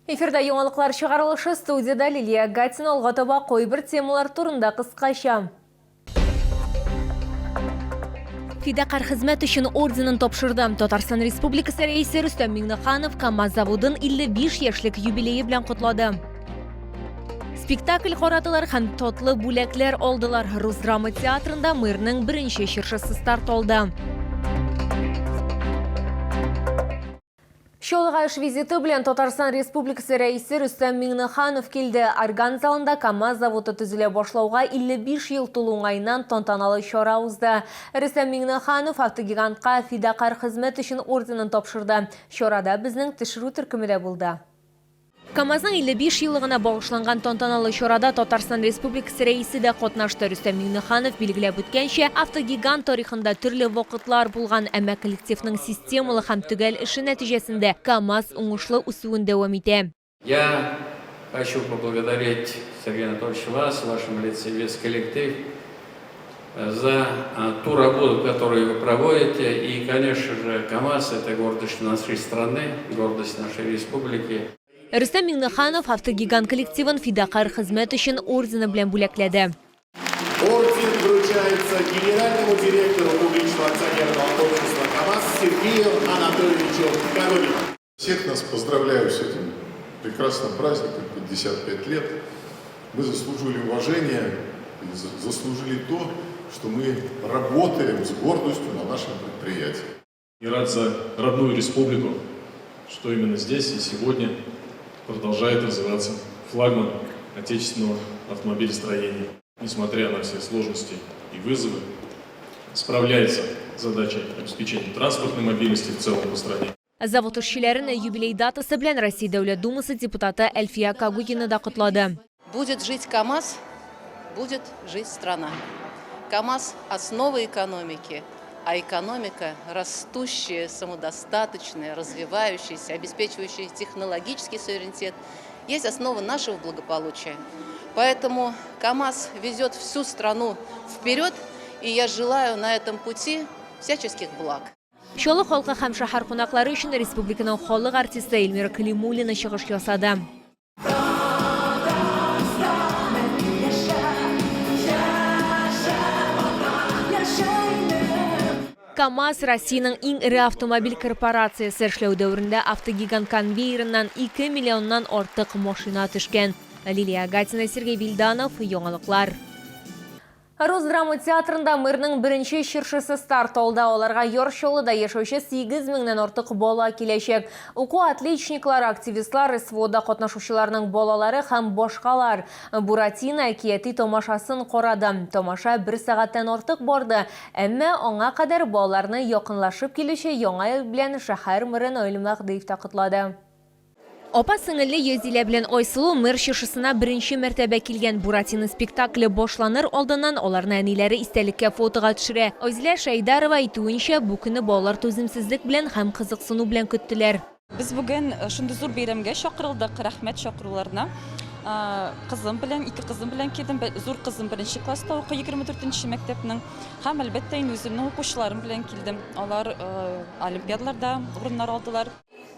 Эфирда яңалыклар чыгарылышы студияда Лилия Гатина алгатаба койбір темалар турында кыскача. Фидакар хезмәт өчен орденын тапшырды. Татарстан Республикасы рәисе Рөстәм Миңнеханов КамАЗ заводын 55 яшьлек юбилейы белән котлады. Спектакль каратылар һәм татлы бүләкләр алдылар. Рус драма театрында мэрның беренче чыршысы старт алды. Шолга эш визиты белән Татарстан Республикасы рәисе Рөстәм Миңнеханов килде. Орган залында КамАЗ заводы төзелә башлауга 55 ел тулуңайнан тантаналы чара узды. Рөстәм Миңнеханов автогигантка фидакар хезмәт өчен орденын тапшырды. Чарада безнең төшерү төркеме дә булды. КамАЗның 55 еллыгына багышланган тантаналы чарада Татарстан Республикасы рәисе дә катнашты. Рөстәм Миңнеханов билгеләп үткәнчә, автогигант тарихында төрле вакытлар булган, әмма коллективның системалы һәм төгәл эше нәтиҗәсендә КамАЗ уңышлы үсүен дәвам итә. Я хочу поблагодарить, Сергей Анатольевич, вас, в вашем лице весь коллектив, за ту работу, которую вы проводите. И, конечно же, КамАЗ – это гордость нашей страны, гордость нашей республики. Рөстәм Миңнеханов автогигант коллективын фидакар хезмәт өчен ордены белән бүләкләде. Орден вручается генеральному директору публичного акционерного общества КамАЗ Сергею Анатольевичу Коровину. Всех нас поздравляю с этим прекрасным праздником, 55 лет. Мы заслужили уважение, заслужили то, что мы работаем с гордостью на нашем предприятии. И рад за родную республику, что именно здесь и сегодня продолжает развиваться флагман отечественного автомобилестроения. Несмотря на все сложности и вызовы, справляется с задачей обеспечения транспортной мобильности в целом по стране. Завод эшчеләрен юбилей датасы белән Россия Дәүләт Думасы депутаты Әлфия Кагугина да котлады. Будет жить КамАЗ, будет жить страна. КамАЗ – основа экономики, а экономика – растущая, самодостаточная, развивающаяся, обеспечивающая технологический суверенитет, есть основа нашего благополучия. Поэтому КамАЗ везет всю страну вперед, и я желаю на этом пути всяческих благ. Шолы халкы һәм шәһәр кунаклары өчен республиканың халык артисты Эльмира Калимуллина чыгыш ясады. КамАЗ Россиянең иң ире автомобиль корпорациясе, эшләү дәверендә автогигант конвейерыннан 2 миллионнан артык машина төшкән. Лилия Гатина, Сергей Вильданов, яңалыклар. Рус драма театрында мэрның беренче чыршысы старт алды. Аларга Йоршолыда яшәүче 8 меңнән артык бала киләчәк. Уку отличниклар, активистлар, СВОда катнашучыларның балалары һәм башкалар. Буратино әкияти тамашасын карады. Тамаша 1 сәгатьтән артык барды. Әмма аңа кадәр балаларны якынлашып килүче яңа ел белән шәһәр мэры Наил Мәгъдиев та котлады. Апа сіңілі Йозилә белән Айсылу мэр чыршысына беренче мәртәбә килгән. Буратино спектакле башланыр алдыннан аларны әниләре истәлеккә фотога төшерә. Айзилә Шәйдарова әйтүенчә, бу көнне балалар түземсезлек белән һәм кызыксыну белән көттеләр. Без бүген шундый зур бәйрәмгә чакырылдык, рәхмәт чакыруларына. Кызым белән, 2 кызым белән килдем. Зур кызым 1нче класста укый, 24нче мәктәпнең. Һәм әлбәттә инде үземнең укучыларым белән килдем. Алар олимпиадаларда урыннар алдылар.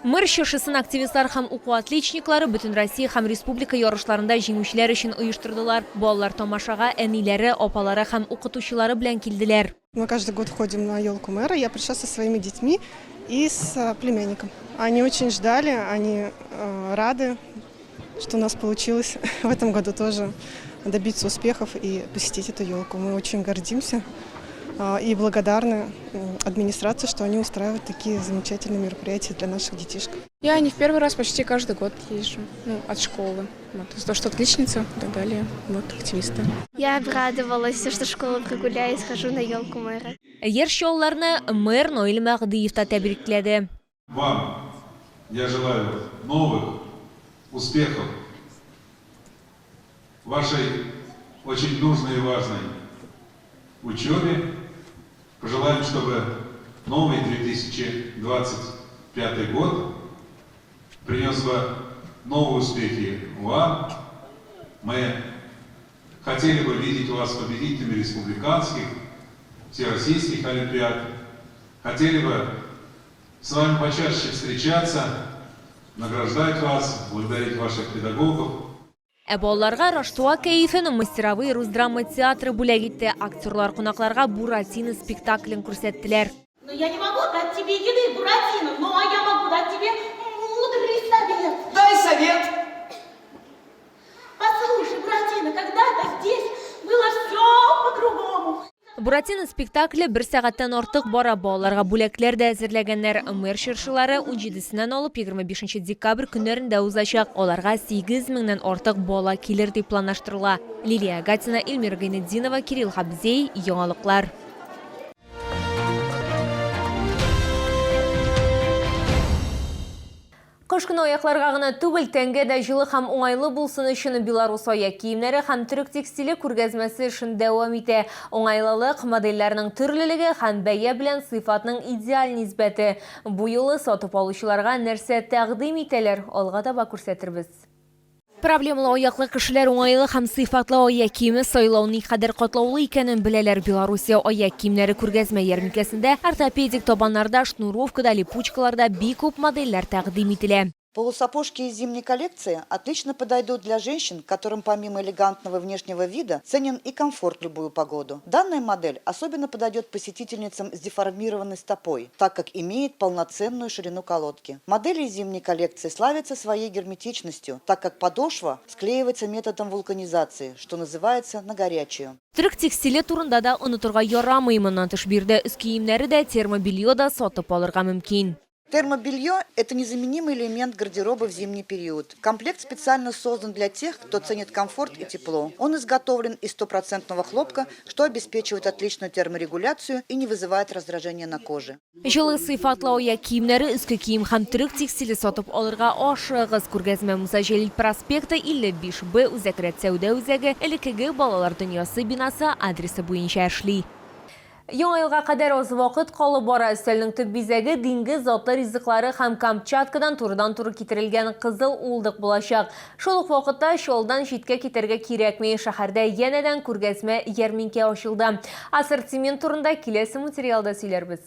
Мэр чыршысын активистлар һәм уку отличниклары бөтен Россия һәм республика ярышларында җиңүчеләр өчен оештырдылар. Балалар тамашага әниләре, апалары һәм укытучылары белән килделәр. Мы каждый год ходим на елку мэра. Я пришла со своими детьми и с племянником. Они очень ждали, они рады, что у нас получилось в этом году тоже добиться успехов и посетить эту елку. Мы очень гордимся и благодарны администрации, что они устраивают такие замечательные мероприятия для наших детишек. Я не в первый раз, почти каждый год езжу, от школы. Вот, то, что отличница и так далее, вот, активисты. Я обрадовалась, что школу прогуляю и схожу на елку мэра. Ярышчыларны мэр Наил Мәгъдиев та тәбрикләде. Вам я желаю новых успехов в вашей очень нужной и важной учебе. Пожелаем, чтобы новый 2025 год принес бы новые успехи вам. Мы хотели бы видеть вас победителями республиканских, всероссийских олимпиад. Хотели бы с вами почаще встречаться, награждать вас, благодарить ваших педагогов. Балларга Раштуа кайфын мастеровые рус драма театры бүләк итте. Актерлар кунакларга Буратино спектаклен күрсәттеләр. Но я не могу дать тебе еды, Буратино, но я могу дать тебе мудрый совет. Дай совет! Послушай, Буратино, когда-то здесь было все по-другому. Буратино спектакле bir сәгатьтән артык бара, балаларга бүләкләр дә әзерләгәннәр. Мэр чыршылары 17-сеннән алып 25 декабрь көннәрендә узачак. Аларга 8 меңнән артык бала килер дип планлаштырыла. Лилия Гатина, Эльмира Гайнетдинова, Кирилл Хабзей, яңалыклар. Кыш көне аякларга гына түгел, тәнгә дә җылы һәм уңайлы булсын өчен Беларусь аяк киемнәре һәм төрек текстиле күргәзмәсе эшен дәвам итә. Уңайлылык, модельләрнең төрлелеге һәм бәя белән сыйфатның идеаль нисбәте. Бу юлы сатып алучыларга нәрсә тәкъдим итәләр, алга таба күрсәтербез. Проблемалы аяклы кешеләр уңайлы һәм сыйфатлы аяк киеме сайлау никадәр катлаулы икәнен беләләр. Белоруссия аяк киемнәре күргәзмә ярминкәсендә ортопедик табаннарда, шнуровкада, липучкаларда бик күп модельләр тәкъдим ителә. Полусапожки из зимней коллекции отлично подойдут для женщин, которым помимо элегантного внешнего вида ценен и комфорт в любую погоду. Данная модель особенно подойдет посетительницам с деформированной стопой, так как имеет полноценную ширину колодки. Модели из зимней коллекции славятся своей герметичностью, так как подошва склеивается методом вулканизации, что называется на горячую. Түрек текстиле турында да онытырга ярамый, моннан тыш бирдә үз киемнәре дә, термобелье да сатып алырга мөмкин. Термобелье – это незаменимый элемент гардероба в зимний период. Комплект специально создан для тех, кто ценит комфорт и тепло. Он изготовлен из 100% хлопка, что обеспечивает отличную терморегуляцию и не вызывает раздражения на коже. Җылы сыйфатлы аяк киемнәре, өске кием һәм төрек текстиле сатып алырга ашыгыз. Күргәзмә Муса Җәлил проспекты 55Б үзәк сәүдә үзәге, элеккеге балалар дөньясы бинасы адресы буенча эшли. Яңа елга кадәр аз вакыт калып бара. Өстәлнең төп бизәге диңгез затлы ризыклары һәм Камчаткадан турыдан-туры китерелгән кызыл улдык булачак. Шул ук вакытта шулдан читкә китәргә кирәкми. Шәһәрдә янәдән күргәзмә ярминкә ачылды. Ассортимент турында киләсе материалда сөйләрбез.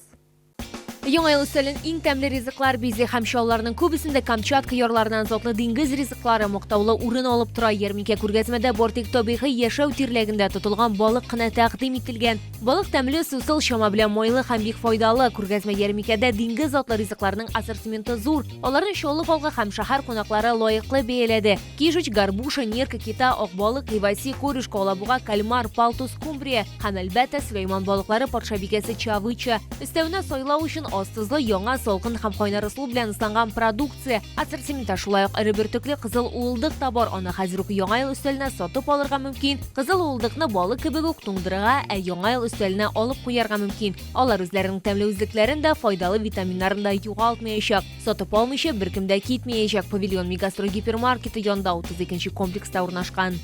Яңа ел өстәлен иң тәмле ризыклар бизе һәм шауларның күбесендә Камчатка ярларынан затлы диңгез ризыклары мактаулы урын алып тора. Ярминкә күргәзмәдә бортик табигый яшәү тирлегендә тотылган балык кына тәкъдим ителгән. Балык тәмле, сусыл, чама белән майлы һәм бик файдалы. Күргәзмә ярминкәдә диңгез затлы ризыкларның ассортименты зур. Аларны шаулы халкы һәм шәһәр кунаклары лаеклы бәяләде. Кижуч, горбуша, нерка, кита, ак балык, ливаси, корюшка, алабуга, кальмар, палтус, скумбрия һәм әлбәттә Сөләйман балыклары патшабикәсе чавыча. Өстәвенә сайлау өчен астызлы, яңа, салкын һәм кайнар ысул белән ысланган продукция. Ассортиментта шулай ук эре бөртекле кызыл уылдык та бар. Аны хәзер үк яңа ел өстәленә сатып алырга мөмкин. Кызыл уылдыкны балык кебек үк туңдырырга, яңа ел өстәленә алып куярга мөмкин. Алар үзләренең тәмле үзлекләрен дә, файдалы витаминнарын да югалтмаячак. Сатып алмыйча беркем дә китмәячәк. Павильон Мегастро гипермаркеты янда 32-нче комплекста урнашкан.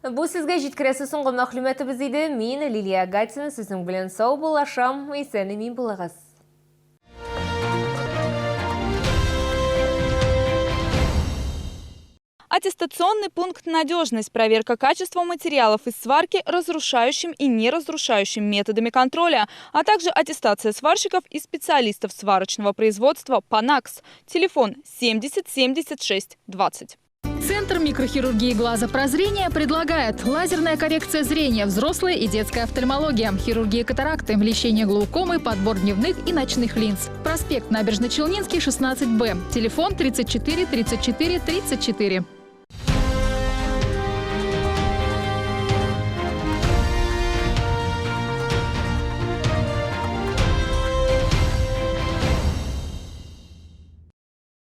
Бу сезгә җиткерәсе соңгы мәгълүматыбыз иде. Мин Лилия Гатина, сезнең белән сау булашам. Исән-имин булыгыз. Аттестационный пункт «Надежность» – проверка качества материалов из сварки разрушающим и неразрушающим методами контроля, а также аттестация сварщиков и специалистов сварочного производства «Панакс». Телефон 70 76 20. Центр микрохирургии глаза прозрения предлагает лазерная коррекция зрения, взрослая и детская офтальмология, хирургия катаракты, лечение глаукомы, подбор дневных и ночных линз. Проспект Набережно-Челнинский, 16Б. Телефон 34 34 34.